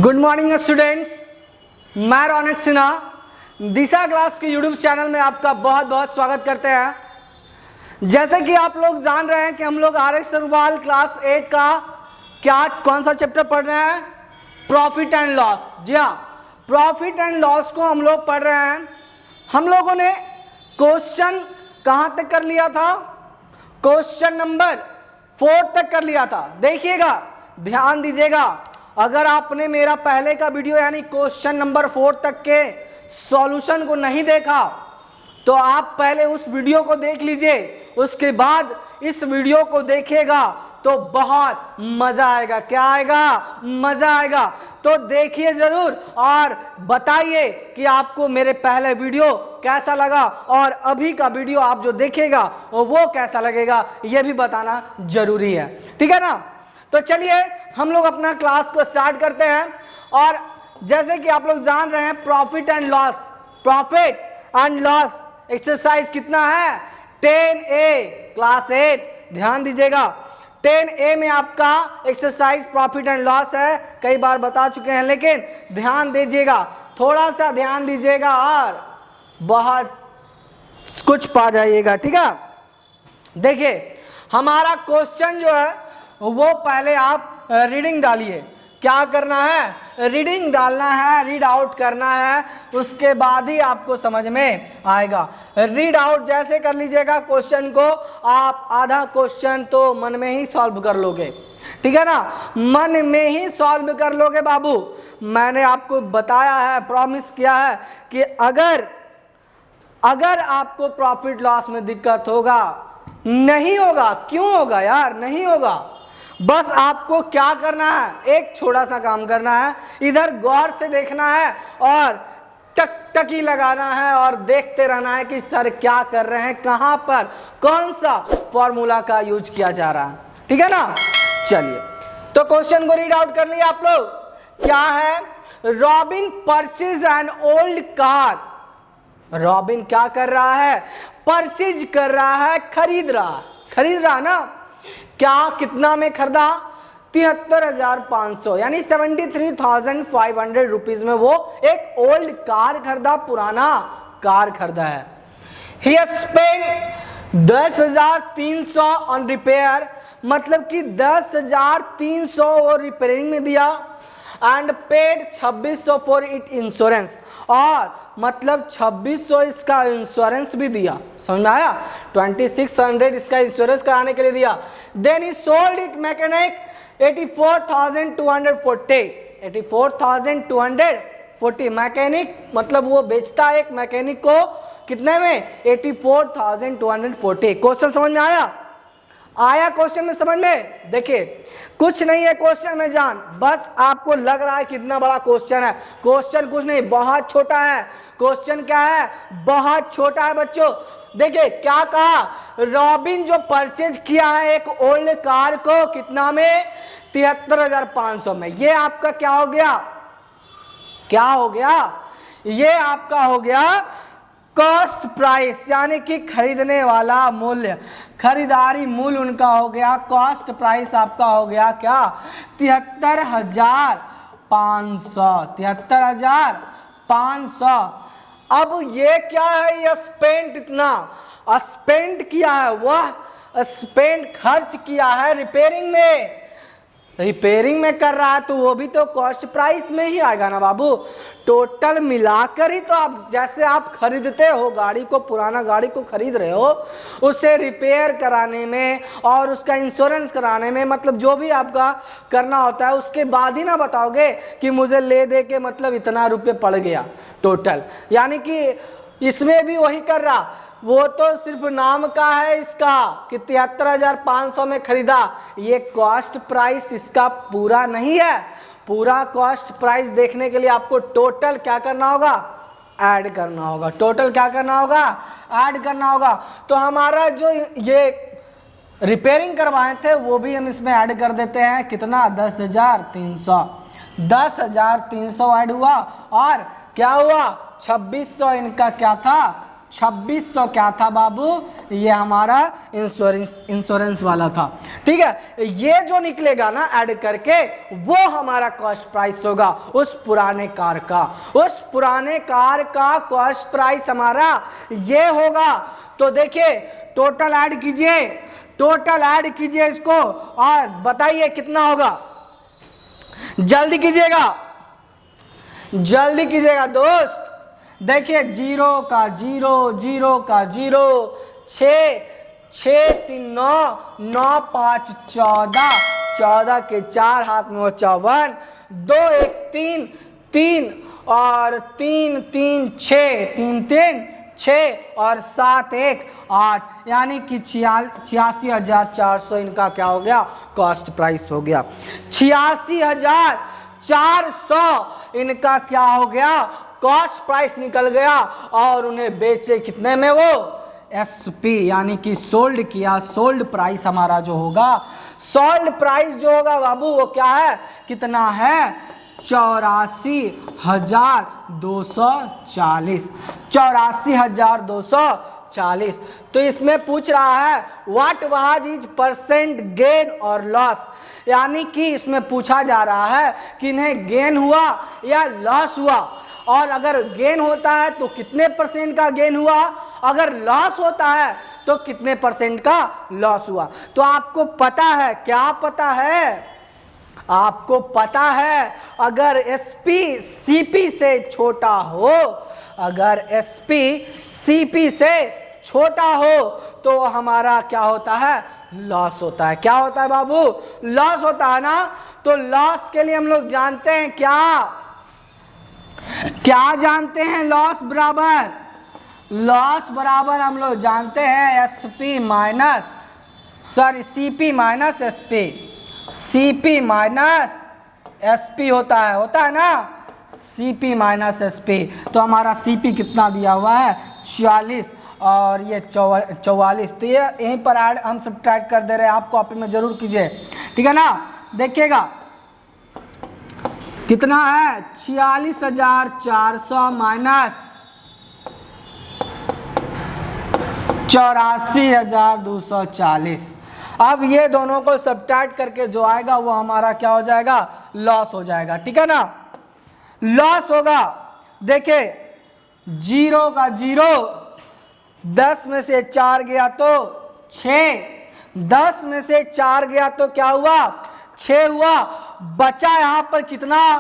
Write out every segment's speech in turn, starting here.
Good morning students, मैं रौनक सिन्हा दिशा class के YouTube channel में आपका बहुत बहुत स्वागत करते हैं। जैसे कि आप लोग जान रहे हैं कि हम लोग आर एस अग्रवाल क्लास 8 का कौन सा चैप्टर पढ़ रहे हैं, प्रॉफिट एंड लॉस। जी हाँ, प्रॉफिट एंड लॉस को हम लोग पढ़ रहे हैं। हम लोगों ने क्वेश्चन कहाँ तक कर लिया था, क्वेश्चन नंबर 4 तक कर लिया था। देखिएगा, ध्यान दीजिएगा, अगर आपने मेरा पहले का वीडियो यानी क्वेश्चन नंबर 4 तक के सॉल्यूशन को नहीं देखा तो आप पहले उस वीडियो को देख लीजिए, उसके बाद इस वीडियो को देखिएगा तो बहुत मजा आएगा। क्या आएगा? मजा आएगा। तो देखिए जरूर और बताइए कि आपको मेरे पहले वीडियो कैसा लगा और अभी का वीडियो आप जो देखेगा वो कैसा लगेगा, ये भी बताना जरूरी है। ठीक है ना? तो चलिए हम लोग अपना क्लास को स्टार्ट करते हैं। और जैसे कि आप लोग जान रहे हैं प्रॉफिट एंड लॉस एक्सरसाइज कितना है, 10A क्लास 8। ध्यान दीजिएगा, 10A में आपका एक्सरसाइज प्रॉफिट एंड लॉस है। कई बार बता चुके हैं, लेकिन ध्यान दीजिएगा, थोड़ा सा ध्यान दीजिएगा और बहुत कुछ पा जाइएगा। ठीक है, देखिए हमारा क्वेश्चन जो है वो पहले आप रीडिंग डालिए। क्या करना है? रीडिंग डालना है, रीड आउट करना है, उसके बाद ही आपको समझ में आएगा। रीड आउट जैसे कर लीजिएगा क्वेश्चन को, आप आधा क्वेश्चन तो मन में ही सॉल्व कर लोगे। ठीक है ना? मन में ही सॉल्व कर लोगे बाबू। मैंने आपको बताया है, प्रॉमिस किया है कि अगर आपको प्रॉफिट लॉस में दिक्कत होगा, नहीं होगा, क्यों होगा यार? नहीं होगा। बस आपको क्या करना है, एक छोटा सा काम करना है, इधर गौर से देखना है और टकटकी लगाना है और देखते रहना है कि सर क्या कर रहे हैं, कहां पर कौन सा फॉर्मूला का यूज किया जा रहा है। ठीक है ना? चलिए, तो क्वेश्चन को रीड आउट कर लिया आप लोग। क्या है? Robin purchase an old car. Robin क्या कर रहा है? परचेज कर रहा है, खरीद रहा ना। क्या कितना में खरीदा? 73,500 यानी 73,500 रुपीज में वो एक ओल्ड कार खरीदा, पुराना कार खरीदा है। ही स्पेंड 10,300 ऑन रिपेयर, मतलब कि 10,300 वो रिपेयरिंग में दिया। And paid 2,600 for it insurance, और मतलब 2,600 इसका इंश्योरेंस भी दिया। समझ में आया? 2,600 इसका इंश्योरेंस कराने के लिए दिया। Then he sold it mechanic 84,240। 84,240 mechanic, मतलब वो बेचता है एक मैकेनिक को कितने में? 84,240। क्वेश्चन समझ में आया क्वेश्चन में समझ में? देखिए कुछ नहीं है क्वेश्चन में जान, बस आपको लग रहा है कितना बड़ा क्वेश्चन है। क्वेश्चन कुछ नहीं, बहुत छोटा है। क्वेश्चन क्या है? बहुत छोटा है बच्चों। देखिए क्या कहा, रॉबिन जो परचेज किया है एक ओल्ड कार को, कितना में? 73,500 में। ये आपका क्या हो गया? ये आपका हो गया कॉस्ट प्राइस, यानी कि खरीदने वाला मूल्य, खरीदारी मूल्य उनका हो गया। कॉस्ट प्राइस आपका हो गया क्या? 73,500। 73,500। अब ये क्या है? ये स्पेंड, इतना स्पेंड किया है, वह स्पेंड खर्च किया है रिपेयरिंग में कर रहा है, तो वो भी तो कॉस्ट प्राइस में ही आएगा ना बाबू। टोटल मिलाकर ही तो आप, जैसे आप खरीदते हो गाड़ी को, पुराना गाड़ी को खरीद रहे हो, उसे रिपेयर कराने में और उसका इंश्योरेंस कराने में, मतलब जो भी आपका करना होता है, उसके बाद ही ना बताओगे कि मुझे ले दे के मतलब इतना रुपये पड़ गया टोटल। यानी कि इसमें भी वही कर रहा, वो तो सिर्फ नाम का है इसका कि 73,500 में खरीदा। ये कॉस्ट प्राइस इसका पूरा नहीं है। पूरा कॉस्ट प्राइस देखने के लिए आपको टोटल क्या करना होगा? ऐड करना होगा। टोटल क्या करना होगा? ऐड करना होगा। तो हमारा जो ये रिपेयरिंग करवाए थे वो भी हम इसमें ऐड कर देते हैं। कितना? 10,300। 10,300 ऐड हुआ और क्या हुआ? 2,600 इनका क्या था? 2600 क्या था बाबू, ये हमारा इंश्योरेंस वाला था। ठीक है, ये जो निकलेगा ना ऐड करके वो हमारा कॉस्ट प्राइस होगा उस पुराने कार का। उस पुराने कार का कॉस्ट प्राइस हमारा ये होगा। तो देखिए टोटल ऐड कीजिए, टोटल ऐड कीजिए इसको और बताइए कितना होगा। जल्दी कीजिएगा, जल्दी कीजिएगा दोस्त। देखिए 0 का 0, 0 का 0, 6, 6 3 9, 9 5 14, 14 के 4 हाथ में हो 54, 2 1 3, 3 और 3 3 6, 3 3 6 और 7 1 8, यानी कि 86,400 इनका क्या हो गया, कॉस्ट प्राइस हो गया। 86,400 इनका क्या हो गया, कॉस्ट प्राइस निकल गया। और उन्हें बेचे कितने में, वो एसपी यानी कि सोल्ड किया। सोल्ड प्राइस हमारा जो होगा, सोल्ड प्राइस जो होगा बाबू वो क्या है, कितना है, 84,240, 84,240। तो इसमें पूछ रहा है what was is percent gain और लॉस, यानी कि इसमें पूछा जा रहा है कि इन्हें गेन हुआ या लॉस हुआ। और अगर गेन होता है तो कितने परसेंट का गेन हुआ, अगर लॉस होता है तो कितने परसेंट का लॉस हुआ। तो आपको पता है, क्या पता है, आपको पता है अगर एसपी सीपी से छोटा हो, अगर एसपी सीपी से छोटा हो तो हमारा क्या होता है, लॉस होता है। क्या होता है बाबू, लॉस होता है ना। तो लॉस के लिए हम लोग जानते हैं क्या, क्या जानते हैं, लॉस बराबर, लॉस बराबर हम लोग जानते हैं SP minus, sorry CP minus SP, CP minus SP होता है ना, सीपी माइनस एसपी। तो हमारा सीपी कितना दिया हुआ है, 46 और ये 44। तो ये यहीं पर ऐड हम सब्ट्रैक्ट कर दे रहे हैं, आप कॉपी में जरूर कीजिए, ठीक है ना। देखिएगा कितना है, 46,400 माइनस 84,240। अब ये दोनों को सब्ट्रैक्ट करके जो आएगा वो हमारा क्या हो जाएगा, लॉस हो जाएगा, ठीक है ना, लॉस होगा। देखिए 0 का 0, 10 में से 4 गया तो 6, 10 में से 4 गया तो क्या हुआ, 6 हुआ। बचा यहाँ पर कितना,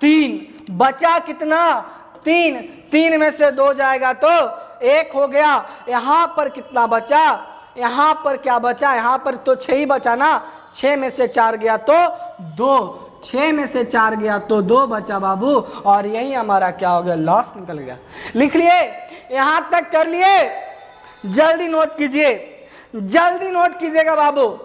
3, बचा कितना, 3, 3 में से 2 जाएगा तो 1 हो गया। यहाँ पर कितना बचा, यहाँ पर क्या बचा, यहाँ पर तो 6 ही बचा ना, 6 में से 4 गया तो 2, 6 में से 4 गया तो 2 बचा बाबू। और यही हमारा क्या हो गया, लॉस निकल गया। लिख लिए, यहाँ तक कर लिए, जल्दी नोट कीजिए, जल्दी नोट कीजिएगा बाबू,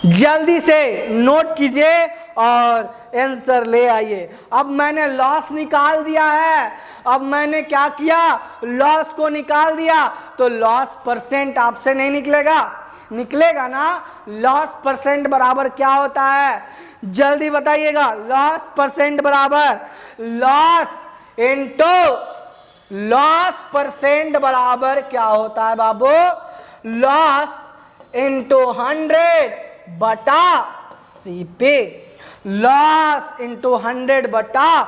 जल्दी से नोट कीजिए और आंसर ले आइए। अब मैंने लॉस निकाल दिया है, अब मैंने क्या किया, लॉस को निकाल दिया। तो लॉस परसेंट आपसे नहीं निकलेगा, निकलेगा ना, लॉस परसेंट बराबर क्या होता है, जल्दी बताइएगा। लॉस परसेंट बराबर, लॉस इनटू, लॉस परसेंट बराबर क्या होता है बाबू, लॉस इनटू 100 बटा सीपी, लॉस इनटू 100 बटा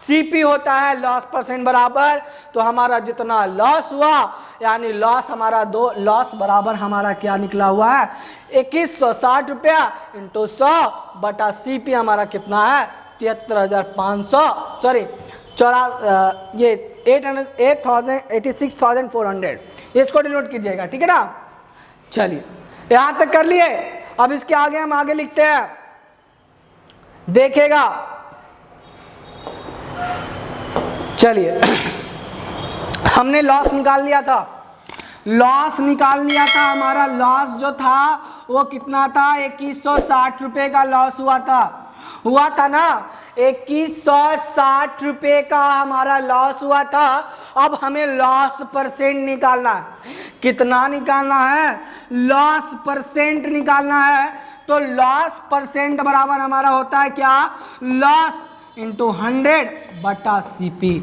सीपी होता है लॉस परसेंट बराबर। तो हमारा जितना लॉस हुआ, यानी लॉस हमारा 2, लॉस बराबर हमारा क्या निकला हुआ है, 2160 रुपया इंटू 100 बटा सीपी हमारा कितना है, 73,500, सॉरी ये 86,400। इसको डिनोट कीजिएगा, ठीक है ना। चलिए यहां तक कर लिए, अब इसके आगे हम आगे लिखते हैं। देखिएगा, चलिए हमने लॉस निकाल लिया था, लॉस निकाल लिया था। हमारा लॉस जो था वो कितना था, 2160 रुपये का लॉस हुआ था ना, 2160 रुपये का हमारा लॉस हुआ था। अब हमें लॉस परसेंट निकालना है, कितना निकालना है, लॉस परसेंट निकालना है। तो लॉस परसेंट बराबर हमारा होता है क्या, लॉस इंटू 100 बटा CP,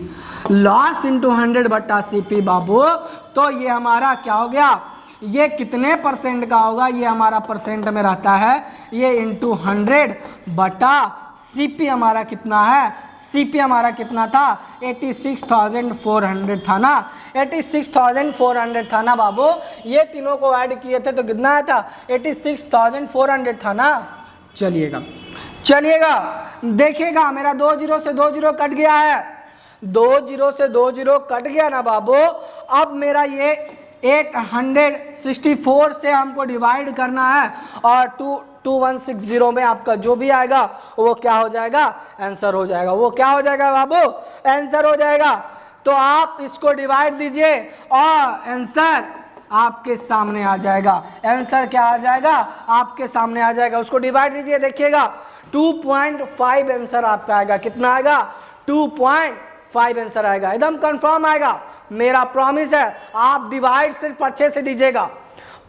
लॉस इंटू 100 बटा CP बाबू। तो ये हमारा क्या हो गया, ये कितने परसेंट का होगा, ये हमारा परसेंट में रहता है, ये इंटू 100 बटा CP हमारा कितना है, CP हमारा कितना था 86,400 था ना, 86,400 था ना बाबू। ये तीनों को ऐड किए थे तो कितना आया था 86,400 था ना। चलिएगा देखिएगा, मेरा 2 जीरो से 2 जीरो कट गया है, 2 जीरो से 2 जीरो कट गया ना बाबू। अब मेरा ये 864 से हमको डिवाइड करना है और 2160 में आपका जो भी आएगा वो क्या हो जाएगा, आंसर हो जाएगा। वो क्या हो जाएगा बाबू, आंसर हो जाएगा। तो आप इसको डिवाइड दीजिए और आंसर आपके सामने आ जाएगा। आंसर क्या आ जाएगा, आपके सामने आ जाएगा। उसको डिवाइड दीजिए, देखिएगा 2.5 आंसर आपका आएगा। कितना आएगा, 2.5 आंसर आएगा, एकदम कंफर्म आएगा, मेरा प्रॉमिस है। आप डिवाइड सिर्फ अच्छे से दीजिएगा,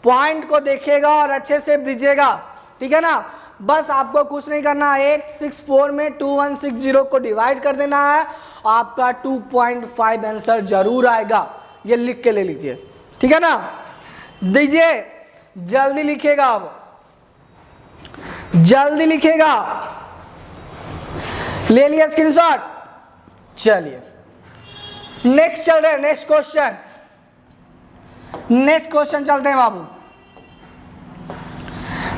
पॉइंट को देखिएगा और अच्छे से दीजिएगा, ठीक है ना। बस आपको कुछ नहीं करना, 864 में 2160 को डिवाइड कर देना है, आपका 2.5 आंसर जरूर आएगा। ये लिख के ले लीजिए, ठीक है ना। दीजिए, जल्दी लिखिएगा, अब जल्दी लिखिएगा, ले लिया स्क्रीनशॉट। चलिए नेक्स्ट चल रहे हैं, नेक्स्ट क्वेश्चन चलते हैं बाबू।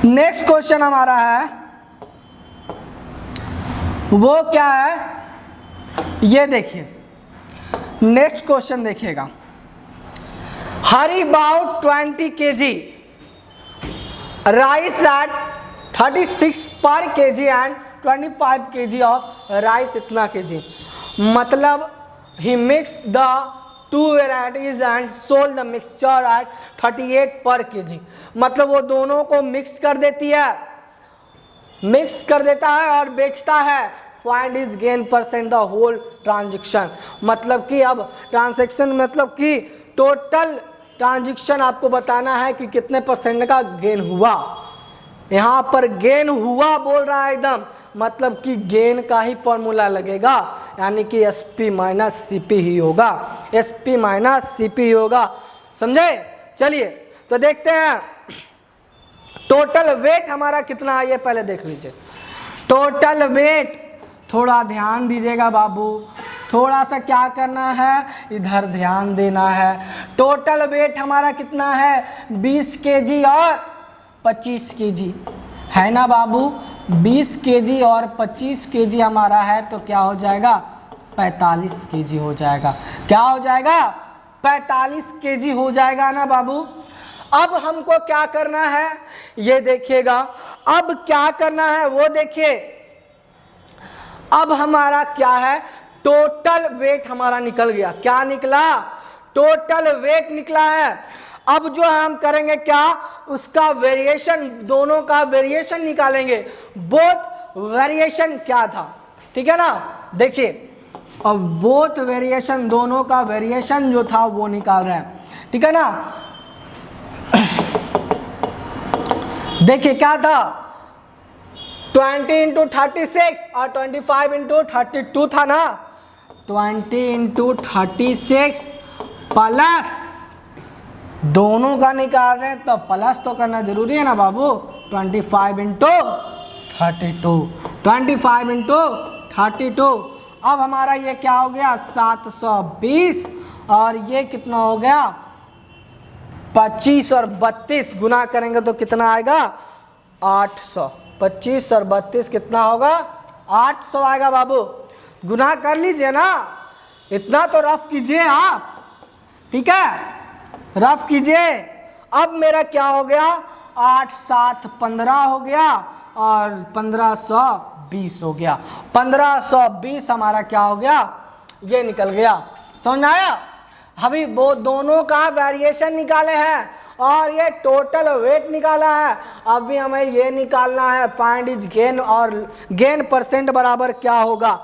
नेक्स्ट क्वेश्चन हमारा है, वो क्या है, ये देखिए नेक्स्ट क्वेश्चन देखिएगा। हरी अबाउट 20 kg राइस एट 36 पर kg and 25 kg of rice इतना kg, मतलब he mixed the two varieties and sold the mixture at 38 per kg, मतलब वो दोनों को मिक्स कर देती है, मिक्स कर देता है और बेचता है। Find is gain percent the whole transaction, मतलब कि अब ट्रांजेक्शन मतलब कि टोटल ट्रांजेक्शन आपको बताना है कि कितने परसेंट का गेन हुआ। यहाँ पर गेन हुआ बोल रहा है एकदम, मतलब कि गेन का ही फॉर्मूला लगेगा, यानी कि SP माइनस CP ही होगा, SP माइनस CP ही होगा, समझे। चलिए तो देखते हैं टोटल वेट हमारा कितना है, ये पहले देख लीजिए। टोटल वेट, थोड़ा ध्यान दीजिएगा बाबू, थोड़ा सा क्या करना है, इधर ध्यान देना है। टोटल वेट हमारा कितना है, 20 kg और 25 kg है ना बाबू। 20 kg और 25 kg हमारा है, तो क्या हो जाएगा 45 kg हो जाएगा। क्या हो जाएगा, 45 kg हो जाएगा ना बाबू। अब हमको क्या करना है, ये देखिएगा, अब क्या करना है वो देखिए। अब हमारा क्या है, टोटल वेट हमारा निकल गया। क्या निकला, टोटल वेट निकला है। अब जो हम करेंगे क्या, उसका वेरिएशन, दोनों का वेरिएशन निकालेंगे। बोथ वेरिएशन क्या था, ठीक है ना। देखिए अब बोथ वेरिएशन, दोनों का वेरिएशन जो था वो निकाल रहे हैं, ठीक है ना। देखिए क्या था, 20 इंटू 36 और 25 इंटू 32 था ना। 20 इंटू 36 प्लस, दोनों का निकाल रहे हैं तो प्लस तो करना जरूरी है ना बाबू। 25 इंटू 32, 25 इंटू 32। अब हमारा ये क्या हो गया 720, और ये कितना हो गया 25 और 32 गुना करेंगे तो कितना आएगा 800। 25 और 32 कितना होगा 800 आएगा बाबू। गुना कर लीजिए ना, इतना तो रफ कीजिए आप, ठीक है, रफ कीजिए। अब मेरा क्या हो गया 8 7 15 हो गया और 1520 हो गया। 1520 हमारा क्या हो गया, ये निकल गया। समझ में आया। अभी वो दोनों का वेरिएशन निकाले हैं और ये टोटल वेट निकाला है। अभी हमें ये निकालना है फाइंड हिज गेन, और गेन परसेंट बराबर क्या होगा,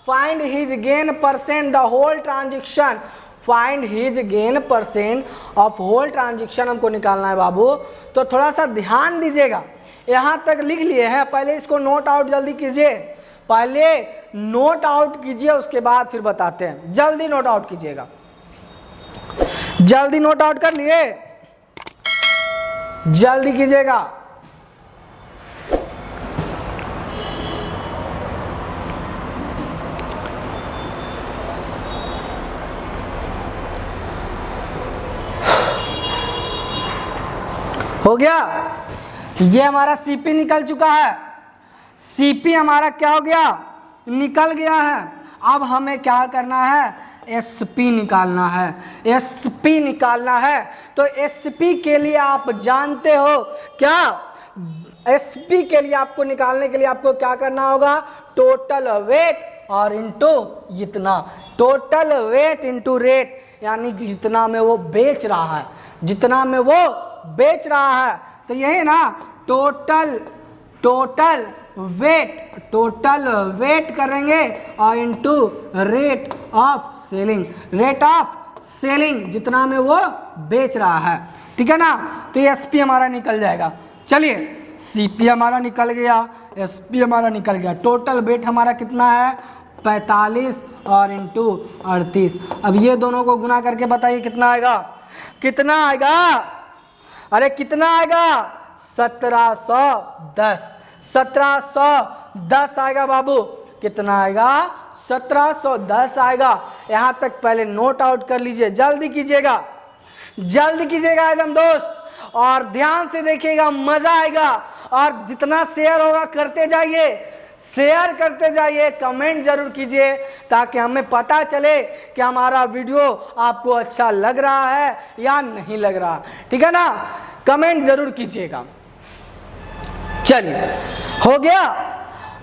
find his gain percent the whole transaction. Find his gain percent of whole transaction हमको निकालना है बाबू। तो थोड़ा सा ध्यान दीजिएगा, यहाँ तक लिख लिए हैं, पहले इसको नोट आउट जल्दी कीजिए। पहले नोट आउट कीजिए, उसके बाद फिर बताते हैं। जल्दी नोट आउट कीजिएगा, जल्दी नोट आउट कर लिए, जल्दी कीजिएगा। हो गया, ये हमारा सीपी निकल चुका है। सीपी हमारा क्या हो गया, निकल गया है। अब हमें क्या करना है, एसपी निकालना है, एसपी निकालना है। तो एसपी के लिए आप जानते हो क्या, एसपी के लिए आपको निकालने के लिए आपको क्या करना होगा, टोटल वेट और इनटू इतना, टोटल वेट इनटू रेट, यानी जितना में वो बेच रहा है, जितना में वो बेच रहा है। तो यही ना, टोटल वेट करेंगे और into rate of selling, rate of selling, जितना में वो बेच रहा है। ठीक है ना, तो ये एसपी हमारा निकल जाएगा। चलिए, सीपी हमारा निकल गया, एसपी हमारा निकल गया। टोटल वेट हमारा कितना है, 45 और इनटू 38। अब ये दोनों को गुना करके बताइए कितना आएगा, कितना आएगा, अरे कितना आएगा, 1710, 1710 आएगा बाबू। कितना आएगा, 1710 आएगा। यहां तक पहले नोट आउट कर लीजिए, जल्दी कीजिएगा, जल्दी कीजिएगा एकदम दोस्त, और ध्यान से देखिएगा, मजा आएगा। और जितना शेयर होगा करते जाइए, शेयर करते जाइए, कमेंट जरूर कीजिए, ताकि हमें पता चले कि हमारा वीडियो आपको अच्छा लग रहा है या नहीं लग रहा। ठीक है ना, कमेंट जरूर कीजिएगा। चलिए, हो गया।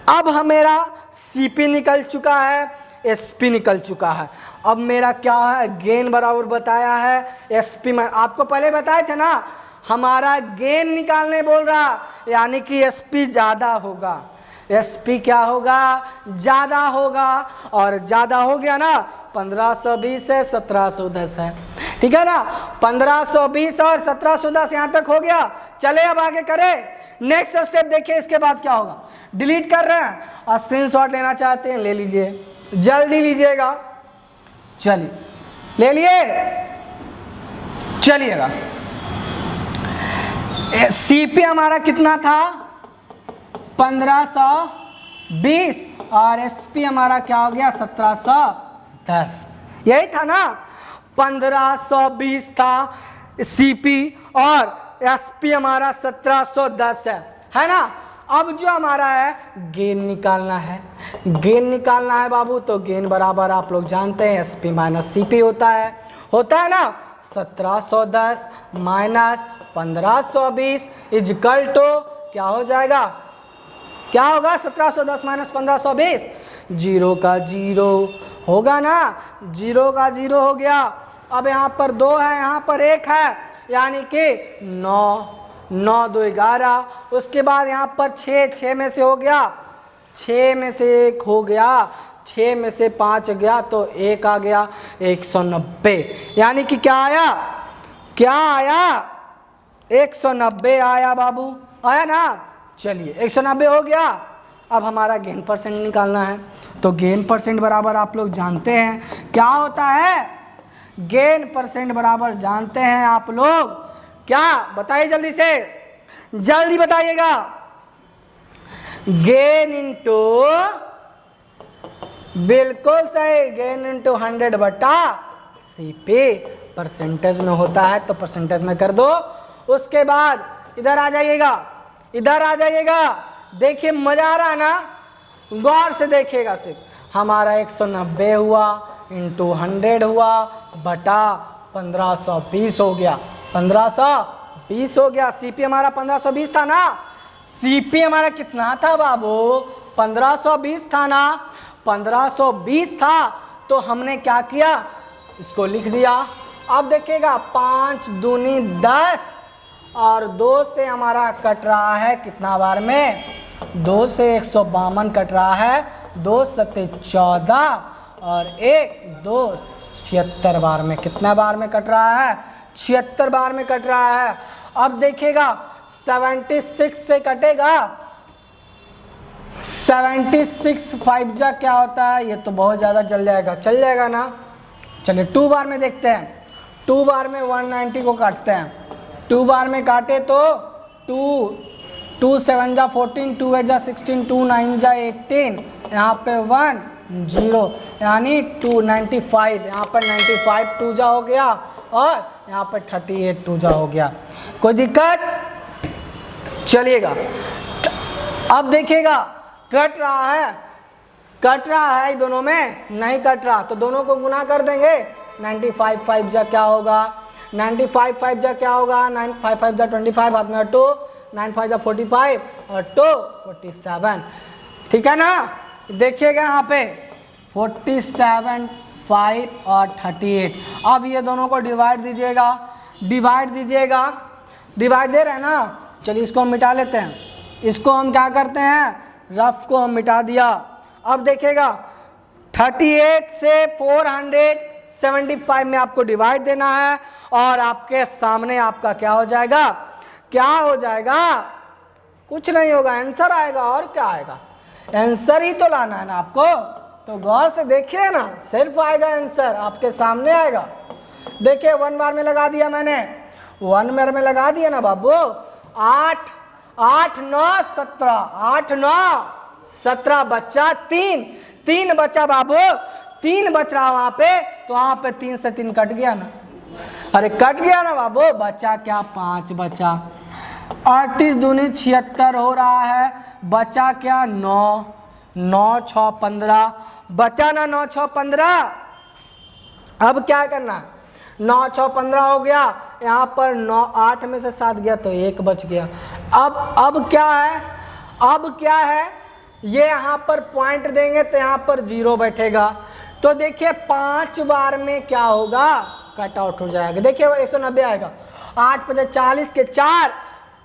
अब मेरा सीपी निकल चुका है, एसपी निकल चुका है। अब मेरा क्या है, गेन बराबर बताया है एसपी में, आपको पहले बताए थे ना, हमारा गेन निकालने बोल रहा, यानी कि एसपी ज्यादा होगा, एसपी क्या होगा, ज्यादा होगा। और ज्यादा हो गया ना, 1520 है, 1710 है। ठीक है ना, 1520 और 1710 यहां तक हो गया। चले अब आगे करें, नेक्स्ट स्टेप देखिए, इसके बाद क्या होगा। डिलीट कर रहे हैं और स्क्रीनशॉट लेना चाहते हैं, ले लीजिए, जल्दी लीजिएगा। चलिए, ले लिए, चलिएगा। सीपी हमारा कितना था, 1520, और एसपी हमारा क्या हो गया, 1710। यही था ना, 1520 था सीपी और एसपी हमारा 1710 है ना। अब जो हमारा है, गेन निकालना है, गेन निकालना है बाबू। तो गेन बराबर आप लोग जानते हैं, एसपी माइनस सीपी होता है ना। 1710 माइनस 1520 इजकल टू क्या हो जाएगा, क्या होगा, 1710 माइनस 1520, 0 का 0 होगा ना, 0 का 0 हो गया। अब यहाँ पर 2 है, यहाँ पर 1 है, यानी कि 9, 9 2 11। उसके बाद यहाँ पर 6, 6 में से हो गया, 6 में से 1 हो गया, 6 में से 5 गया, तो 1 आ गया, 190। यानी कि क्या आया, क्या आया, 190 आया बाबू, आया ना। चलिए, 190 हो गया। अब हमारा गेन परसेंट निकालना है। तो गेन परसेंट बराबर आप लोग जानते हैं क्या होता है, गेन परसेंट बराबर जानते हैं आप लोग क्या, बताइए जल्दी से, जल्दी बताइएगा। गेन इंटू, बिल्कुल सही, गेन इंटू 100 बटा सीपी परसेंटेज में होता है, तो परसेंटेज में कर दो। उसके बाद इधर आ जाइएगा, इधर आ जाइएगा, देखिए मजा आ रहा है ना, गौर से देखिएगा। सिर्फ हमारा 190 हुआ इंटू 100 हुआ बटा 1520 हो गया, 1520 हो गया। सीपी हमारा 1520 था ना, सीपी हमारा कितना था बाबू, 1520 था ना, 1520 था। तो हमने क्या किया, इसको लिख दिया। अब देखिएगा, 5 दूनी 10 और 2 से हमारा कट रहा है कितना बार में, 2 से 152 कट रहा है, 2 सत्ते 14 और 1 2 76 बार में, कितना बार में कट रहा है, 76 बार में कट रहा है। अब देखिएगा 76 से कटेगा 76 5 जा क्या होता है, ये तो बहुत ज़्यादा चल जाएगा ना। चलिए 2 बार में देखते हैं। 2 बार में 190 को काटते हैं। 2 बार में काटे तो 2 7 जा 14, 2 8 जा 16, 2 9 जा 18, यहाँ पे 1 0 यानी 295, यहाँ पर 95 2 जा हो गया और यहाँ पर 38 2 जा हो गया। कोई दिक्कत? चलिएगा अब देखिएगा कट रहा है दोनों में, नहीं कट रहा तो दोनों को गुना कर देंगे। 95 5 जा क्या होगा, 95 5 जा क्या होगा, 9 5 5 जा 25, हाथ में 2, 9 5 जा 45 और 2 47, ठीक है ना। देखिएगा यहाँ पे 47 5 और 38। अब ये दोनों को डिवाइड दीजिएगा, डिवाइड दे रहे हैं ना। चलिए इसको हम मिटा लेते हैं, इसको हम क्या करते हैं, रफ को हम मिटा दिया। अब देखिएगा 38 से 475 में आपको डिवाइड देना है और आपके सामने आपका क्या हो जाएगा, कुछ नहीं होगा, आंसर आएगा। और क्या आएगा, आंसर ही तो लाना है ना आपको, तो गौर से देखिए ना, सिर्फ आएगा आंसर आपके सामने आएगा। देखिए 1 बार में लगा दिया मैंने, 1 बार में लगा दिया ना बाबू। 8 8 9 17, 8 9 17 बच्चा 3 बच्चा बाबू, 3 बच रहा वहां पे, तो वहां पे 3 से 3 कट गया ना। अरे कट गया ना बाबू, बचा क्या, 5 बचा। 38 दूनी 76 हो रहा है, बचा क्या, 9 9 6 15, बचा ना 9 6 15। अब क्या करना, 9 6 15 हो गया, यहाँ पर 9 8 में से 7 गया तो 1 बच गया। अब क्या है, ये यहाँ पर पॉइंट देंगे तो यहाँ पर 0 बैठेगा। तो देखिए 5 बार में क्या होगा, कट आउट हो जाएगा। देखिए 190 आएगा, 8 5 40 के 4,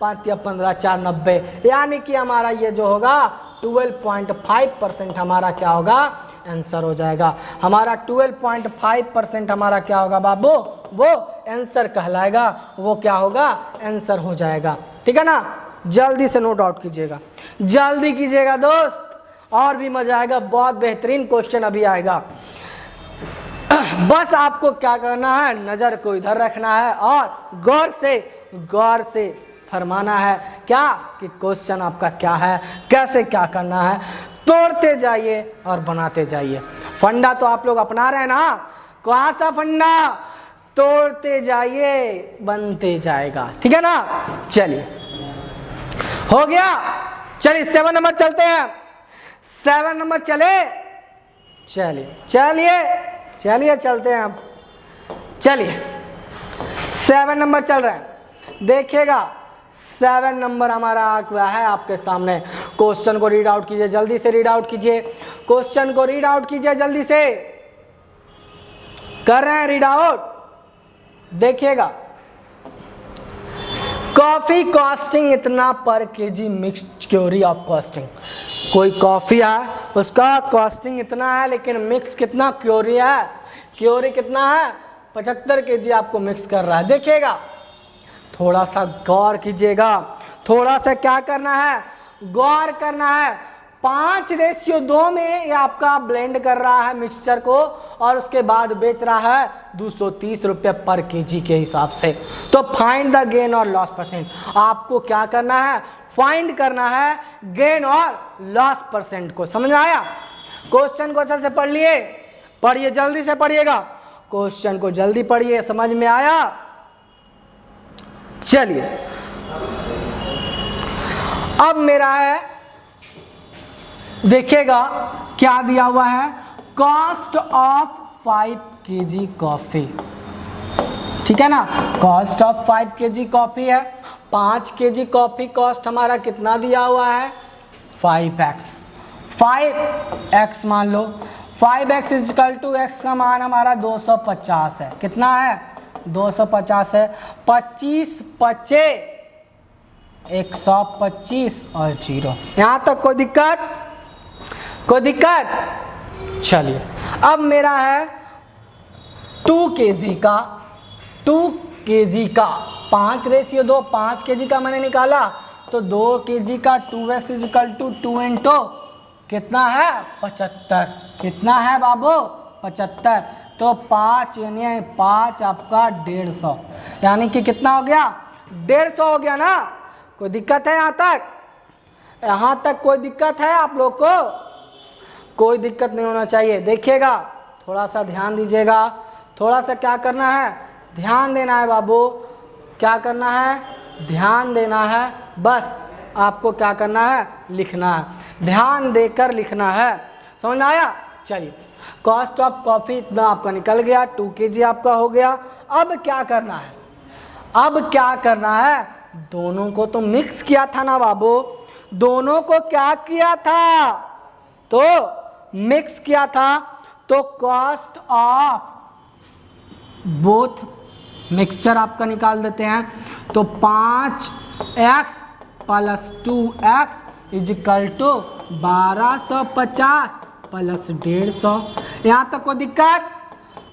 5 या 15 4 90, यानी कि हमारा ये जो होगा 12.5% हमारा क्या होगा, आंसर हो जाएगा। हमारा 12.5% हमारा क्या होगा बाबू, वो आंसर कहलाएगा, वो क्या होगा, आंसर हो जाएगा। ठीक है ना, जल्दी से नोट आउट कीजिएगा, जल्दी कीजिएगा दोस्त, और भी मजा आएगा। बहुत बेहतरीन क्वेश्चन अभी आएगा। बस आपको क्या करना है, नजर को इधर रखना है और गौर से फरमाना है क्या कि क्वेश्चन आपका क्या है, कैसे क्या करना है। तोड़ते जाइए और बनाते जाइए। फंडा तो आप लोग अपना रहे हैं ना, कौन सा फंडा, तोड़ते जाइए बनते जाएगा। ठीक है ना, चलिए हो गया। चलिए 7 नंबर चलते हैं, 7 नंबर चलिए चलते हैं। अब चलिए 7 नंबर चल रहा है, देखिएगा 7 नंबर हमारा हुआ है आपके सामने। क्वेश्चन को रीड आउट कीजिए, जल्दी से रीड आउट कीजिए, क्वेश्चन को रीड आउट कीजिए, जल्दी से कर रहे हैं रीड आउट। देखिएगा, कॉफी कॉस्टिंग इतना पर KG mixed query of costing. कोई कॉफी है उसका कॉस्टिंग इतना है, लेकिन मिक्स कितना, क्योरी है, क्योरी कितना है, 75 केजी आपको मिक्स कर रहा है। देखिएगा थोड़ा सा गौर कीजिएगा, थोड़ा सा क्या करना है, गौर करना है। 5:2 में ये आपका ब्लेंड कर रहा है मिक्सचर को और उसके बाद बेच रहा है 230 रुपये पर केजी के हिसाब से। तो फाइंड द गेन और लॉस परसेंट। आपको क्या करना है, फाइंड करना है गेन और लॉस परसेंट को। समझ में आया? क्वेश्चन को अच्छे से पढ़ लिए, पढ़िए, जल्दी से पढ़िएगा, क्वेश्चन को जल्दी पढ़िए। समझ में आया? चलिए अब मेरा है, देखिएगा क्या दिया हुआ है, कॉस्ट ऑफ 5 केजी कॉफी। ठीक है ना, कॉस्ट ऑफ 5 केजी कॉफी है। 5 केजी कॉफी कॉस्ट हमारा कितना दिया हुआ है, 5x। 5x मान लो, 5x इक्वल टू x का मान हमारा 250 है। कितना है, 250 है। 25 बचे 125 और 0। यहाँ तक कोई दिक्कत? कोई दिक्कत? चलिए अब मेरा है 2 केजी का, 2 केजी का 5:2, 5 केजी का मैंने निकाला तो 2 केजी का 2x इक्वल टू 2 × कितना है 75। कितना है बाबू 75। तो 5 यानी 5 आपका 150, यानी कि कितना हो गया 150 हो गया ना। कोई दिक्कत है यहाँ तक? यहाँ तक कोई दिक्कत है आप लोग को? कोई दिक्कत नहीं होना चाहिए। देखिएगा, थोड़ा सा ध्यान दीजिएगा, थोड़ा सा क्या करना है, ध्यान देना है बाबू। क्या करना है? ध्यान देना है। बस आपको क्या करना है, लिखना है, ध्यान देकर लिखना है। समझ में आया? चलिए, कॉस्ट ऑफ कॉफ़ी इतना आपका निकल गया, 2 kg आपका हो गया। अब क्या करना है? अब क्या करना है? दोनों को तो मिक्स किया था ना बाबू, दोनों को क्या किया था? तो मिक्स किया था। तो कॉस्ट ऑफ बोथ मिक्सचर आपका निकाल देते हैं। तो 5x + 2x = 1250 + 150। यहाँ तक कोई दिक्कत?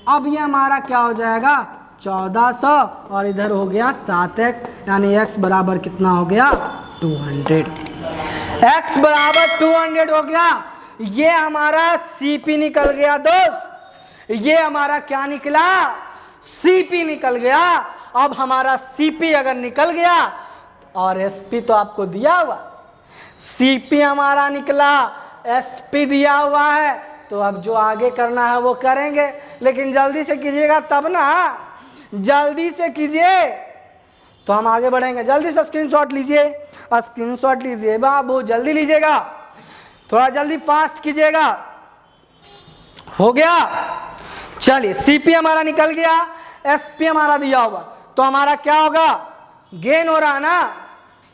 अब ये हमारा क्या हो जाएगा 1400 और इधर हो गया 7x, यानी x बराबर कितना हो गया 200। x बराबर 200 हो गया। ये हमारा CP निकल गया दोस्त। ये हमारा क्या निकला? CP निकल गया। अब हमारा CP अगर निकल गया और SP तो आपको दिया हुआ, CP हमारा निकला, SP दिया हुआ है, तो अब जो आगे करना है वो करेंगे, लेकिन जल्दी से कीजिएगा तब ना, जल्दी से कीजिए तो हम आगे बढ़ेंगे। जल्दी से स्क्रीनशॉट लीजिए, स्क्रीनशॉट लीजिए बाबू, जल्दी लीजिएगा, थोड़ा जल्दी फास्ट कीजिएगा। हो गया? चलिए, CP हमारा निकल गया, SP हमारा दिया हुआ, तो हमारा क्या होगा, गेन हो रहा ना।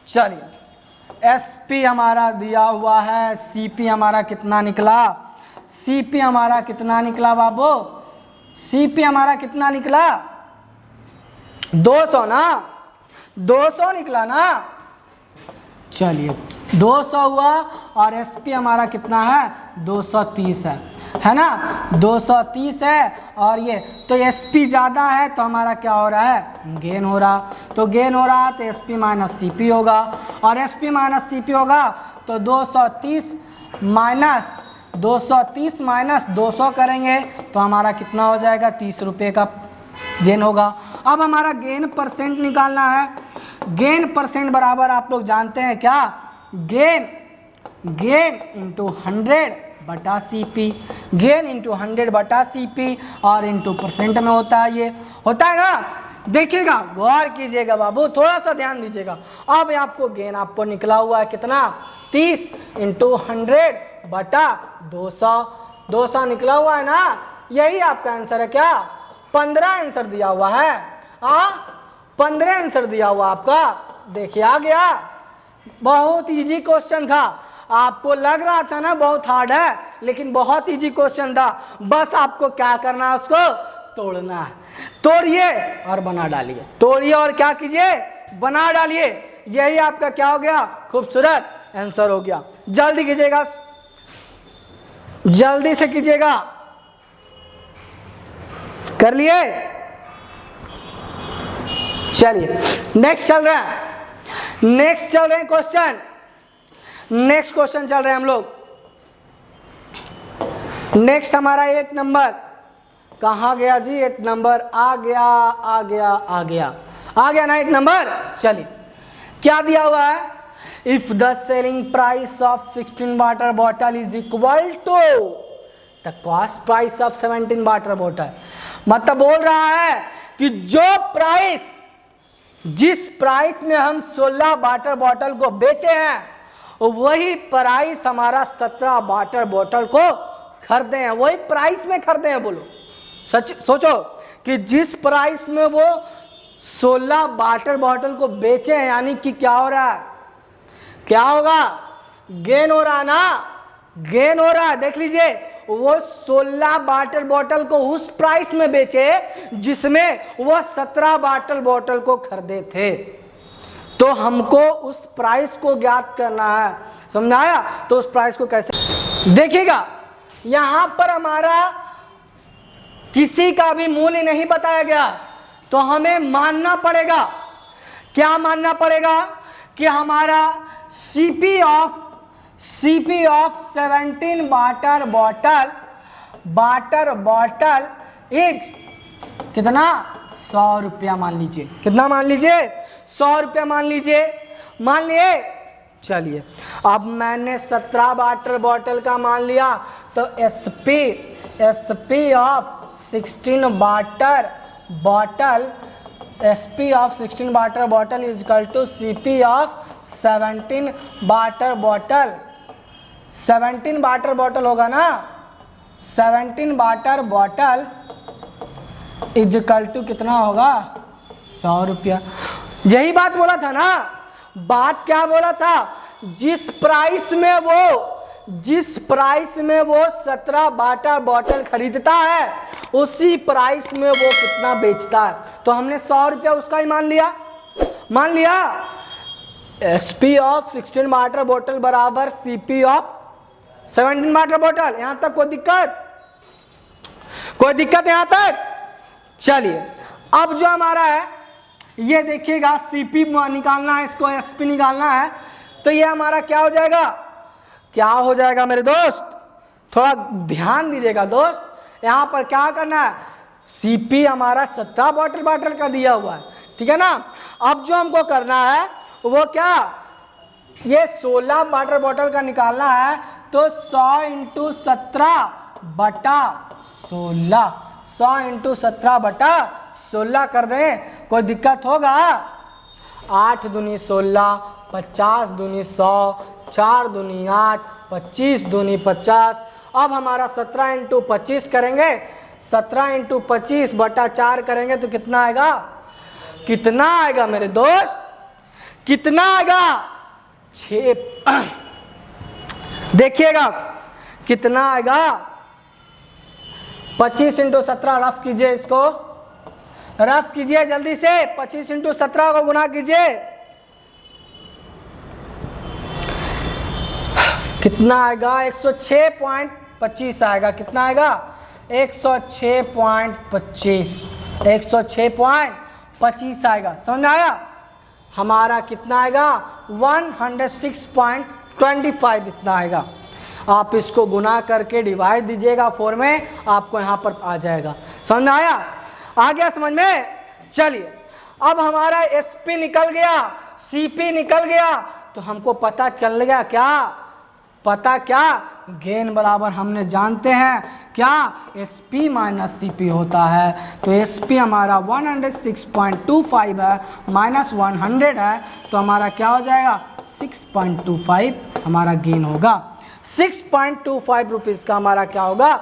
चलिए, SP हमारा दिया हुआ है, CP हमारा कितना निकला? CP हमारा कितना निकला बाबू? CP हमारा कितना निकला? 200 ना, 200 निकला ना। चलिए, 200 हुआ और SP हमारा कितना है 230 है ना, 230 है। और ये तो SP ज़्यादा है तो हमारा क्या हो रहा है, गेन हो रहा। तो गेन हो रहा तो SP - CP होगा, और SP - CP होगा तो 230 - 200 करेंगे तो हमारा कितना हो जाएगा 30 रुपये का गेन होगा। अब हमारा गेन परसेंट निकालना है। गेन परसेंट बराबर आप लोग जानते हैं क्या, गेन इंटू 100 बटा CP, गेन इंटू 100 बटा CP और इंटू परसेंट में होता है। ये होता है ना, देखिएगा, गौर कीजिएगा बाबू, थोड़ा सा ध्यान दीजिएगा। अब आपको गेन आपको निकला हुआ है कितना, 30 इंटू 100 बटा 200 निकला हुआ है ना। यही आपका आंसर है क्या? 15 आंसर दिया हुआ है। 15 आंसर दिया हुआ आपका। देखिए आ गया, बहुत इजी क्वेश्चन था। आपको लग रहा था ना बहुत हार्ड है, लेकिन बहुत इजी क्वेश्चन था। बस आपको क्या करना है, उसको तोड़ना है। तोड़िए और बना डालिए, तोड़िए और क्या कीजिए, बना डालिए। यही आपका क्या हो गया, खूबसूरत आंसर हो गया। जल्दी कीजिएगा, जल्दी से कीजिएगा। कर लिए? चलिए, नेक्स्ट चल रहा है, नेक्स्ट चल रहे हैं क्वेश्चन, नेक्स्ट क्वेश्चन चल रहे हैं हम लोग। नेक्स्ट हमारा 8 नंबर कहाँ गया जी? 8 नंबर आ गया, आ गया, आ गया, आ गया ना 8 नंबर। चलिए, क्या दिया हुआ है, if the selling price of 16 water bottle is equal to the cost price of 17 water bottle. मतलब बोल रहा है कि जो प्राइस, जिस प्राइस में हम 16 वाटर बॉटल को बेचे हैं, वही प्राइस हमारा 17 वाटर बॉटल को खरीदे हैं, वही प्राइस में खरीदे हैं। बोलो सच, सोचो कि जिस प्राइस में वो 16 वाटर बॉटल को बेचे हैं, यानी कि क्या हो रहा है, क्या होगा, गेन हो रहा है ना, गेन हो रहा है। देख लीजिए, वो 16 वाटर बॉटल को उस प्राइस में बेचे जिसमें वो 17 वाटर बॉटल को खरीदे थे। तो हमको उस प्राइस को ज्ञात करना है, समझाया? तो उस प्राइस को कैसे, देखिएगा यहां पर हमारा किसी का भी मूल्य नहीं बताया गया, तो हमें मानना पड़ेगा, क्या मानना पड़ेगा, कि हमारा CP of 17 water bottle is कितना, 100 रुपया मान लीजिए। कितना मान लीजिए, 100 रुपया मान लीजिए, मान लिए। चलिए अब मैंने 17 वाटर बॉटल का मान लिया, तो SP of 16 water bottle is equal to CP of 17 water bottle. 17 water bottle होगा ना, 17 water bottle is equal to कितना होगा, 100 रुपया। यही बात बोला था ना, बात क्या बोला था, जिस प्राइस में वो 17 वाटर बॉटल खरीदता है उसी प्राइस में वो कितना बेचता है। तो हमने 100 रुपया उसका ही मान लिया। एसपी ऑफ 16 वाटर बॉटल बराबर सीपी ऑफ 17 वाटर बॉटल। यहां तक कोई दिक्कत यहां तक। चलिए अब जो हमारा है ये देखिएगा, सीपी निकालना है, इसको एसपी निकालना है, तो ये हमारा क्या हो जाएगा मेरे दोस्त, थोड़ा ध्यान दीजिएगा दोस्त। यहाँ पर क्या करना है, सीपी हमारा 17 बॉटल का दिया हुआ है, ठीक है ना। अब जो हमको करना है वो क्या, ये 16 वाटर बॉटल का निकालना है, तो 100 इंटू 17 बटा 16, 100 इंटू 17 बटा 16 कर दें, कोई दिक्कत होगा। 8 दूनी 16, 50 दूनी 100, 4 दूनी 8, 25 दूनी 50। अब हमारा 17 इंटू 25 करेंगे, 17 इंटू 25 बटा 4 करेंगे तो कितना आएगा मेरे दोस्त, कितना आएगा, 6। देखिएगा कितना आएगा, 25 इंटू 17 रफ कीजिए, इसको रफ कीजिए जल्दी से, 25 इंटू 17 को गुना कीजिए, कितना आएगा, 106.25 आएगा। कितना आएगा, 106.25, 106.25 आएगा। समझ में आया, हमारा कितना आएगा, 106.25 इतना आएगा। आप इसको गुना करके डिवाइड दीजिएगा 4 में, आपको यहाँ पर आ जाएगा। समझ में आया, आ गया समझ में। चलिए अब हमारा एसपी निकल गया, सीपी निकल गया, तो हमको पता चल गया क्या, गेन बराबर हमने जानते हैं क्या, एसपी माइनस सीपी होता है। तो एसपी हमारा 106.25 है माइनस 100 है, तो हमारा क्या हो जाएगा, 6.25 हमारा गेन होगा। 6.25 रुपीज़ का हमारा क्या होगा,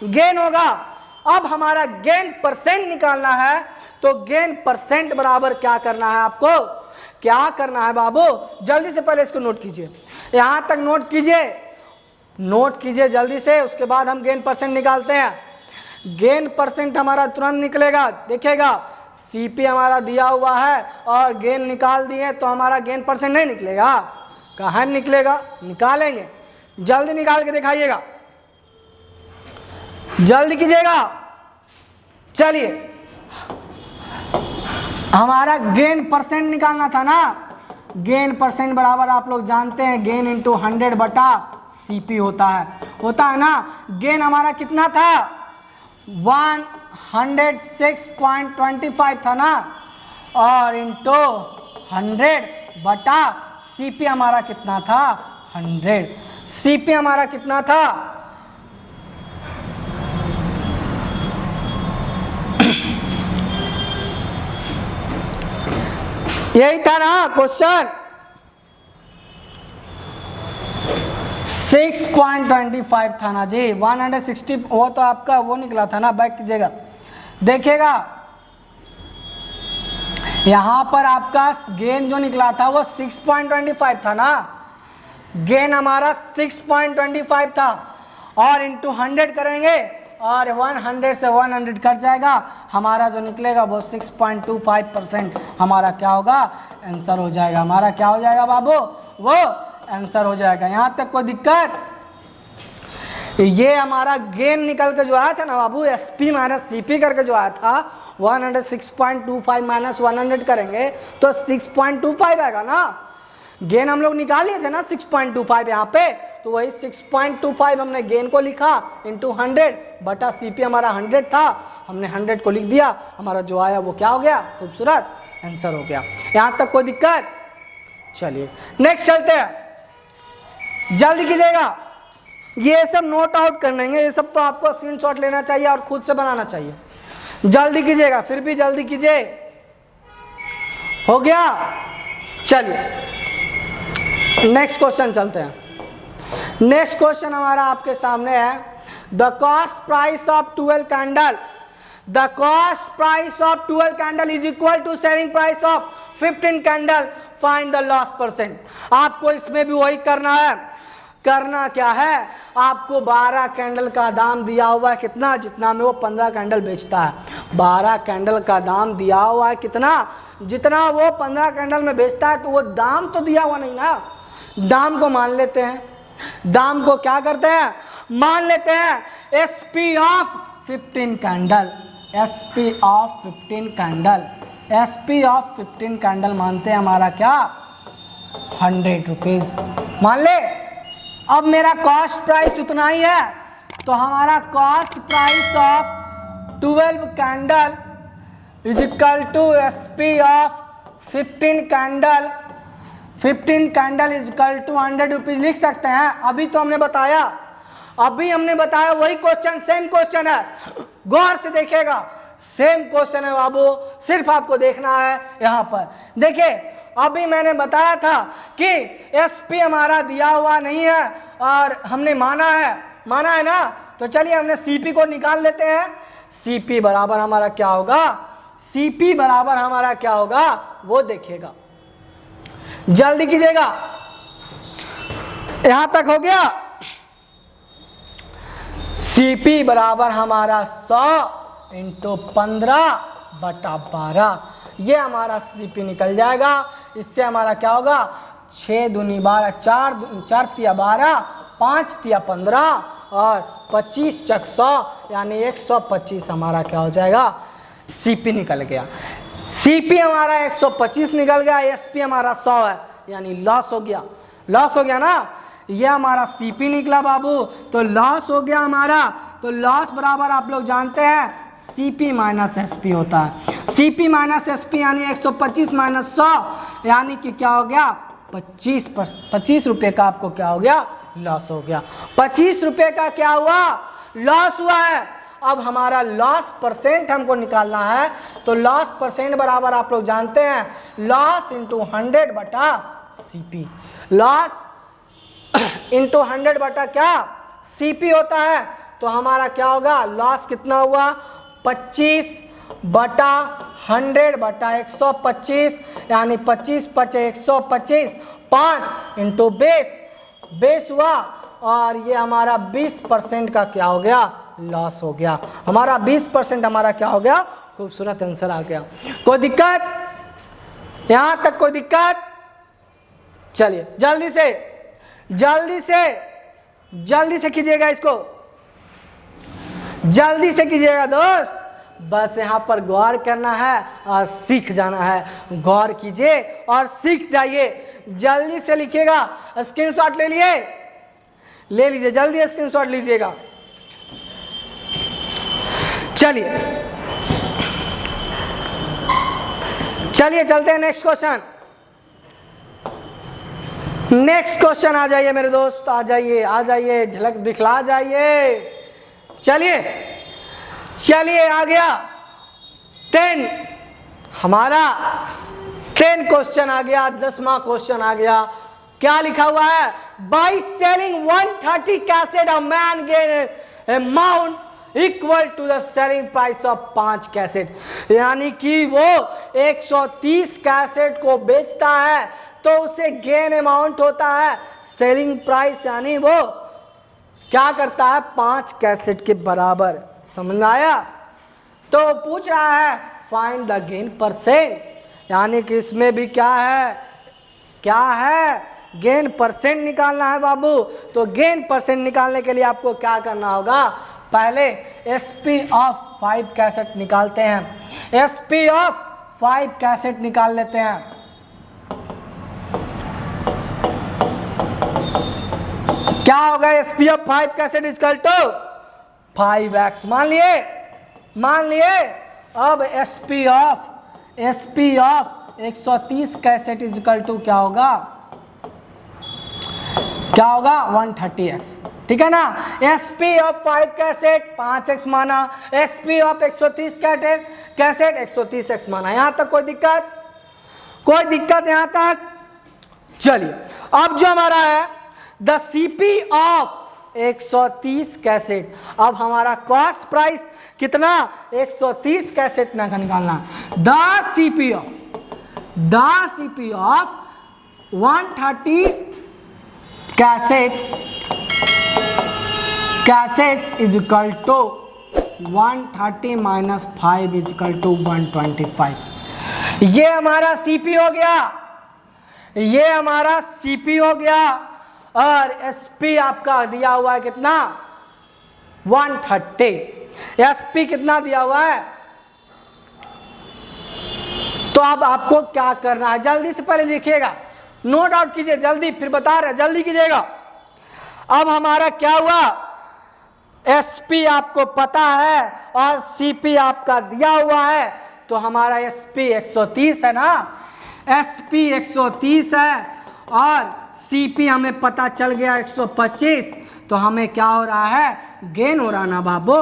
गेन होगा। अब हमारा गेन परसेंट निकालना है, तो गेन परसेंट बराबर क्या करना है, आपको क्या करना है बाबू, जल्दी से पहले इसको नोट कीजिए, यहाँ तक नोट कीजिए जल्दी से, उसके बाद हम गेन परसेंट निकालते हैं। गेन परसेंट हमारा तुरंत निकलेगा, देखिएगा सीपी हमारा दिया हुआ है और गेन निकाल दिए, तो हमारा गेन परसेंट नहीं निकलेगा, कहाँ निकलेगा, निकालेंगे, जल्दी निकाल के दिखाइएगा, जल्दी कीजिएगा। चलिए हमारा गेन परसेंट निकालना था ना, गेन परसेंट बराबर आप लोग जानते हैं गेन इंटू 100 बटा सीपी होता है ना। गेन हमारा कितना था, 106.25 था ना, और इंटू 100 बटा सीपी हमारा कितना था, 100। सीपी हमारा कितना था, यही था ना क्वेश्चन, 6.25 था ना जी, 160 वो तो आपका वो निकला था ना, बैक कीजिएगा, देखिएगा यहाँ पर आपका गेन जो निकला था वो 6.25 था ना, गेन हमारा 6.25 था, और इंटू 100 करेंगे और 100 से 100 कट जाएगा, हमारा जो निकलेगा वो 6.25% हमारा क्या होगा, आंसर हो जाएगा। हमारा क्या हो जाएगा बाबू, वो आंसर हो जाएगा। यहाँ तक कोई दिक्कत, ये हमारा गेन निकल के जो आया था ना बाबू, एसपी माइनस सीपी करके जो आया था 106.25 माइनस 100 करेंगे तो 6.25 आएगा ना। गेन हम लोग निकाल लिए थे ना 6.25 यहाँ पे, तो वही 6.25 हमने गेन को लिखा इंटू 100 बटा सीपी हमारा 100 था, हमने 100 को लिख दिया, हमारा जो आया वो क्या हो गया, खूबसूरत आंसर हो गया। यहाँ तक कोई दिक्कत? चलिए नेक्स्ट चलते हैं, जल्दी कीजिएगा, ये सब नोट आउट करने हैं, ये सब तो आपको स्क्रीनशॉट लेना चाहिए और खुद से बनाना चाहिए। जल्दी कीजिएगा, फिर भी जल्दी कीजिए। हो गया? चलिए नेक्स्ट क्वेश्चन चलते हैं। नेक्स्ट क्वेश्चन हमारा आपके सामने है, the cost price of 12 candle, the cost price of 12 candle is equal to selling price of 15 candle, find the loss percent. आपको इसमें भी वही करना है। करना क्या है, आपको 12 कैंडल का दाम दिया हुआ है कितना, जितना में वो 15 कैंडल बेचता है। 12 कैंडल का दाम दिया हुआ है कितना, जितना वो 15 कैंडल में बेचता है, तो वो दाम तो दिया हुआ नहीं ना। दाम को मान लेते हैं, दाम को क्या करते हैं, मान लेते हैं SP of 15 candle, SP of 15 candle, SP of 15 candle मानते हैं हमारा क्या, 100 रुपीज मान ले। अब मेरा कॉस्ट प्राइस उतना ही है, तो हमारा cost price of 12 candle is equal to SP of 15 candle, 15 candle is equal to 100 rupees लिख सकते हैं। अभी तो हमने बताया, अभी हमने बताया वही क्वेश्चन, सेम क्वेश्चन है, गौर से देखिएगा, सेम क्वेश्चन है बाबू, सिर्फ आपको देखना है यहाँ पर। देखिए अभी मैंने बताया था कि एसपी हमारा दिया हुआ नहीं है और हमने माना है ना, तो चलिए हमने सीपी को निकाल लेते हैं। सीपी बराबर हमारा क्या होगा, सीपी बराबर हमारा क्या होगा वो देखिएगा, जल्दी कीजिएगा। यहां तक हो गया, सीपी बराबर हमारा 100 इंटू 15 बटा 12, ये हमारा सीपी निकल जाएगा। इससे हमारा क्या होगा, 6 दूनी 12, 4 तिया 12, 5 तिया 15 और 25 चक 100, यानी 125 हमारा क्या हो जाएगा, सीपी निकल गया। सीपी हमारा 125 निकल गया, एसपी हमारा 100 है, यानी लॉस हो गया, लॉस हो गया ना। ये हमारा सीपी निकला बाबू, तो लॉस हो गया हमारा। तो लॉस बराबर आप लोग जानते हैं सीपी माइनस एसपी होता है। सीपी माइनस एसपी यानी 125 माइनस 100, यानी कि क्या हो गया, 25 रुपये का आपको क्या हो गया, लॉस हो गया। 25 रुपये का क्या हुआ, लॉस हुआ है। अब हमारा लॉस परसेंट हमको निकालना है, तो लॉस परसेंट बराबर आप लोग जानते हैं लॉस इंटू 100 बटा सीपी, लॉस इंटू 100 बटा क्या, सीपी होता है। तो हमारा क्या होगा, लॉस कितना हुआ, 25 बटा 100 बटा 125, यानी 25 पचे 125, 5 इंटू 20 हुआ, और ये हमारा 20% का क्या हो गया, लॉस हो गया। हमारा 20% हमारा क्या हो गया, खूबसूरत आंसर आ गया। कोई दिक्कत, यहां तक कोई दिक्कत? चलिए जल्दी से कीजिएगा, इसको जल्दी से कीजिएगा दोस्त। बस यहाँ पर गौर करना है और सीख जाना है। गौर कीजिए और सीख जाइए। जल्दी से लिखिएगा, स्क्रीनशॉट ले लीजिए, जल्दी स्क्रीनशॉट लीजिएगा। चलिए चलते हैं नेक्स्ट क्वेश्चन। नेक्स्ट क्वेश्चन आ जाइए मेरे दोस्त, आ जाइए, झलक दिखला जाइए। चलिए आ गया 10, हमारा 10 क्वेश्चन आ गया, 10वां क्वेश्चन आ गया। क्या लिखा हुआ है, by selling 130 cassette a man gain amount equal to the selling price of 5 cassette, यानी कि वो 130 कैसेट को बेचता है तो उसे गेन अमाउंट होता है सेलिंग प्राइस, यानी वो क्या करता है 5 कैसेट के बराबर। समझ में आया? तो पूछ रहा है फाइंड द गेन परसेंट, यानी कि इसमें भी क्या है गेन परसेंट निकालना है बाबू। तो गेन परसेंट निकालने के लिए आपको क्या करना होगा, पहले एसपी ऑफ 5 कैसेट निकालते हैं। एसपी ऑफ 5 कैसेट निकाल लेते हैं। क्या होगा SP of 5 cassette equal to 5x। मान लिए अब SP of 130 cassette equal to क्या होगा 130x। ठीक है ना। एसपी ऑफ 5 कैसेट 5x माना, एसपी ऑफ 130 कैसेट 130x माना। यहां तक कोई दिक्कत यहां तक। चलिए अब जो हमारा है द सीपी ऑफ 130 कैसेट, अब हमारा कॉस्ट प्राइस कितना 130 कैसेट ना निकालना। The CP of 130 cassettes is equal to 130 minus 5 is equal to 125। ये हमारा सीपी हो गया, और एसपी आपका दिया हुआ है कितना 130। एसपी कितना दिया हुआ है, तो अब आपको क्या करना है, जल्दी से पहले लिखिएगा, नोट आउट कीजिए जल्दी, फिर बता रहे जल्दी कीजिएगा। अब हमारा क्या हुआ, एसपी आपको पता है और सीपी आपका दिया हुआ है, तो हमारा एसपी 130 है ना, एसपी 130 है और सीपी हमें पता चल गया 125, तो हमें क्या हो रहा है, गेन हो रहा ना बाबू।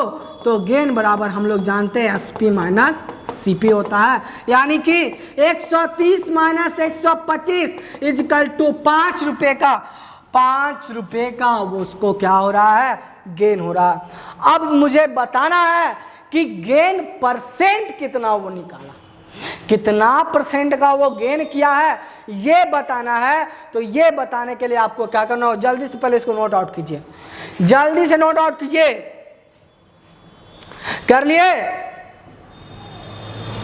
तो गेन बराबर हम लोग जानते हैं एसपी माइनस सीपी होता है, यानी कि 130 माइनस 125 इजकल टू 5 रुपए का उसको क्या हो रहा है, गेन हो रहा है। अब मुझे बताना है कि गेन परसेंट कितना वो निकाला, कितना परसेंट का वो गेन किया है, ये बताना है। तो ये बताने के लिए आपको क्या करना हो, जल्दी से पहले इसको नोट आउट कीजिए, जल्दी से नोट आउट कीजिए। कर लिए,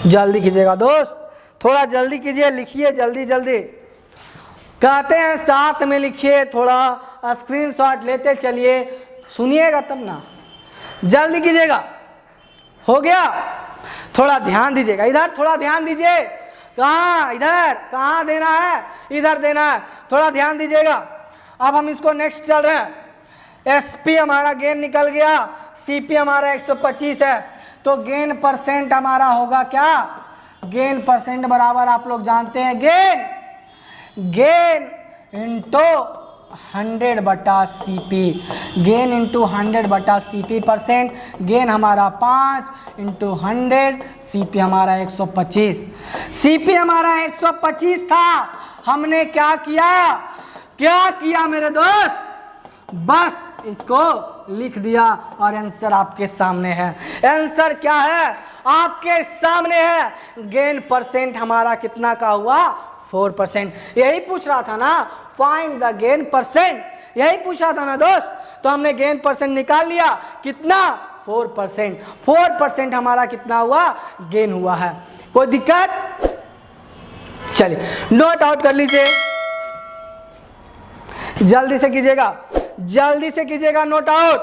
जल्दी कीजिएगा दोस्त, थोड़ा जल्दी कीजिए, लिखिए जल्दी जल्दी, कहते हैं साथ में लिखिए, थोड़ा स्क्रीनशॉट लेते चलिए, सुनिएगा तब ना, जल्दी कीजिएगा। हो गया, थोड़ा ध्यान दीजिएगा, इधर थोड़ा ध्यान दीजिए, कहाँ इधर, कहाँ देना है, इधर देना है, थोड़ा ध्यान दीजिएगा। अब हम इसको नेक्स्ट चल रहे हैं, एसपी हमारा गेन निकल गया, सीपी हमारा 125 है, तो गेन परसेंट हमारा होगा क्या, गेन परसेंट बराबर आप लोग जानते हैं गेन इंटू 100 बटा सीपी, गेन इंटू 100 बटा सीपी परसेंट, गेन हमारा 5 इंटू 100, सीपी हमारा 125। सीपी हमारा 125 था, हमने क्या किया मेरे दोस्त, बस इसको लिख दिया और आंसर आपके सामने है। आंसर क्या है, आपके सामने है। गेन परसेंट हमारा कितना का हुआ, 4%। यही पूछ रहा था ना, फाइंड द गेन परसेंट, यही पूछा था ना दोस्त। तो हमने गेन परसेंट निकाल लिया, कितना 4%। 4% हमारा कितना हुआ, गेन हुआ है। कोई दिक्कत, चलिए नोट आउट कर लीजिए, जल्दी से कीजिएगा नोट आउट।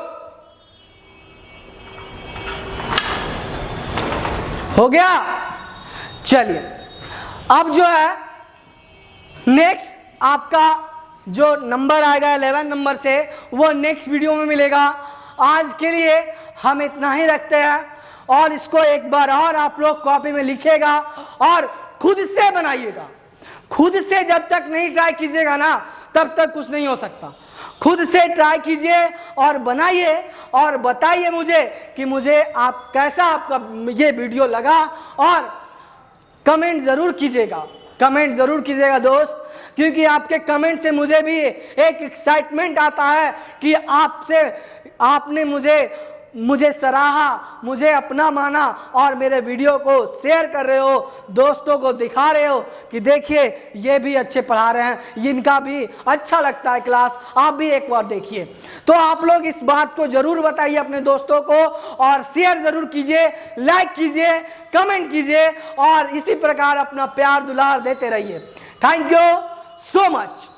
हो गया, चलिए अब जो है नेक्स्ट आपका जो नंबर आएगा 11 नंबर से, वो नेक्स्ट वीडियो में मिलेगा। आज के लिए हम इतना ही रखते हैं, और इसको एक बार और आप लोग कॉपी में लिखिएगा और खुद से बनाइएगा। खुद से जब तक नहीं ट्राई कीजिएगा ना, तब तक कुछ नहीं हो सकता। खुद से ट्राई कीजिए और बनाइए और बताइए मुझे कि मुझे कैसा आपका ये वीडियो लगा, और कमेंट जरूर कीजिएगा दोस्त, क्योंकि आपके कमेंट से मुझे भी एक एक्साइटमेंट आता है कि आपने मुझे सराहा, मुझे अपना माना और मेरे वीडियो को शेयर कर रहे हो, दोस्तों को दिखा रहे हो कि देखिए ये भी अच्छे पढ़ा रहे हैं, इनका भी अच्छा लगता है क्लास, आप भी एक बार देखिए। तो आप लोग इस बात को जरूर बताइए अपने दोस्तों को, और शेयर जरूर कीजिए, लाइक कीजिए, कमेंट कीजिए, और इसी प्रकार अपना प्यार दुलार देते रहिए। Thank you so much.